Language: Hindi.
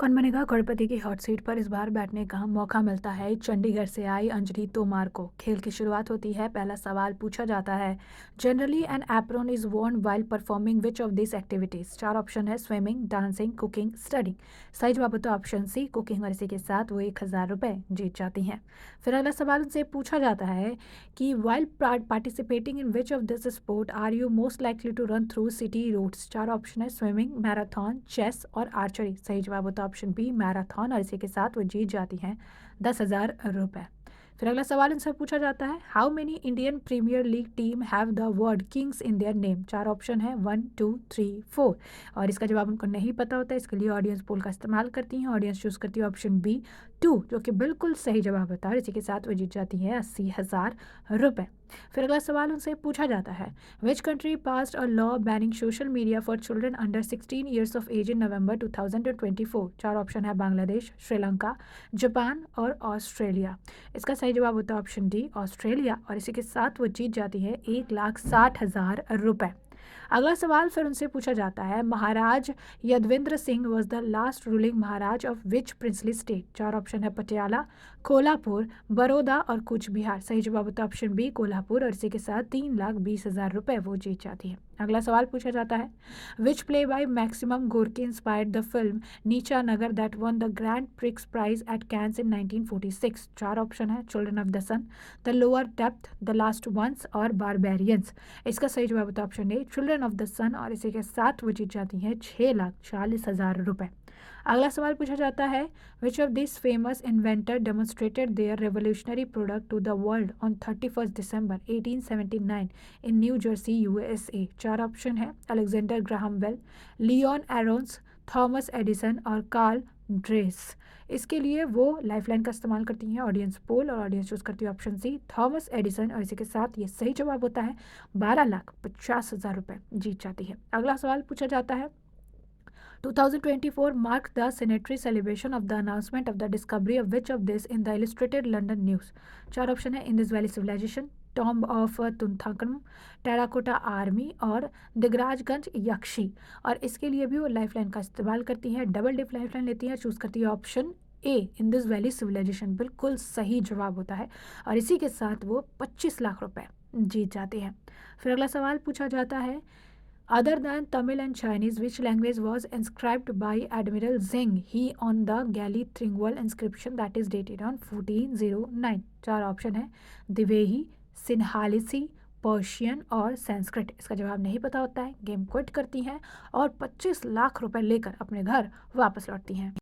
कौन बनेगा करोड़पति की हॉट सीट पर इस बार बैठने का मौका मिलता है चंडीगढ़ से आई अंजलि तोमार को। खेल की शुरुआत होती है, पहला सवाल पूछा जाता है, generally an apron is worn while performing which of these activities। चार ऑप्शन है, स्विमिंग, डांसिंग, कुकिंग, स्टडिंग। सही जवाब होता है ऑप्शन सी, कुकिंग, और इसी के साथ वो 1,000 रुपये जीत जाती हैं। फिर अगला सवाल उनसे पूछा जाता है कि while participating in which of this sport are you most likely to run through city routes। चार ऑप्शन है, स्विमिंग, मैराथन, चेस और आर्चरी। सही जवाब होता है ऑप्शन बी, मैराथन, और इसी के साथ वो जीत जाती हैं 10,000 रुपये। फिर अगला सवाल इनसे पूछा जाता है, how many Indian Premier League team have the word kings in their name. चार ऑप्शन है, 1, 2, 3, 4, और इसका जवाब उनको नहीं पता होता है। इसके लिए ऑडियंस पोल का इस्तेमाल करती हैं। ऑडियंस चूज करती है ऑप्शन बी, 2, जो कि बिल्कुल सही जवाब होता है, और इसी के साथ वो जीत जाती है 80,000 रुपये। फिर अगला सवाल उनसे पूछा जाता है, which country passed a law banning social media for children under 16 years of age in November 2024। चार ऑप्शन है, बांग्लादेश, श्रीलंका, जापान और ऑस्ट्रेलिया। इसका सही जवाब होता है ऑप्शन डी, ऑस्ट्रेलिया, और इसी के साथ वो जीत जाती है 1,60,000 रुपये। अगला सवाल फिर उनसे पूछा जाता है, Maharaj Yadavindra Singh was the last ruling Maharaj of which princely state. चार ऑप्शन है, पटियाला, कोल्हापुर, बड़ौदा और कूच बिहार। सही जवाब होता है ऑप्शन बी, कोल्हापुर, और इसी के साथ 3,20,000 रुपये वो जीत जाती है। अगला सवाल पूछा जाता है, which play by Maxim Gorky inspired the film Neecha Nagar that won the grand prix prize at Cannes in 1946। चार ऑप्शन है, children of the sun, the lower depth, the last ones और बारबेरियंस। इसका सही जवाब होता है option A, children of the sun, और इसी के साथ वो जीत जाती हैं 6,40,000 रुपये। अगला सवाल पूछा जाता है, which of this famous inventor demonstrated their revolutionary product to the world on 31 December 1879 in New Jersey USA। चार ऑप्शन है, Alexander Graham Bell, Leon Arons, Thomas Edison और कार्ल ड्रेस। इसके लिए वो लाइफलाइन का इस्तेमाल करती हैं, ऑडियंस पोल, और ऑडियंस चूज करती है ऑप्शन सी, थॉमस एडिसन, और इसी के साथ ये सही जवाब होता है 12,50,000 रुपये जीत जाती है। अगला सवाल पूछा जाता है, 2024 marked the centenary celebration of the announcement of the discovery of which of this in the Illustrated London News। चार ऑप्शन है, Indus valley civilisation, tomb of Tutankhamun, terracotta army और दिगराजगंज यक्षी। और इसके लिए भी वो लाइफलाइन का इस्तेमाल करती हैं, डबल डिप लाइफलाइन लेती हैं, चूज करती है option A, Indus valley civilisation, बिल्कुल सही जवाब होता है, और इसी के साथ वो 25 लाख रुपए जीत जाते हैं। फिर अगला सवाल पूछा जाता है, other than Tamil and Chinese, which language was inscribed by Admiral Zheng He on the galley Tringwall inscription that is dated on 1409। चार ऑप्शन है, दिवेही, सिन्हालिसी, पर्शियन और संस्कृत। इसका जवाब नहीं पता होता है, गेम क्विट करती हैं और 25 लाख रुपए लेकर अपने घर वापस लौटती हैं।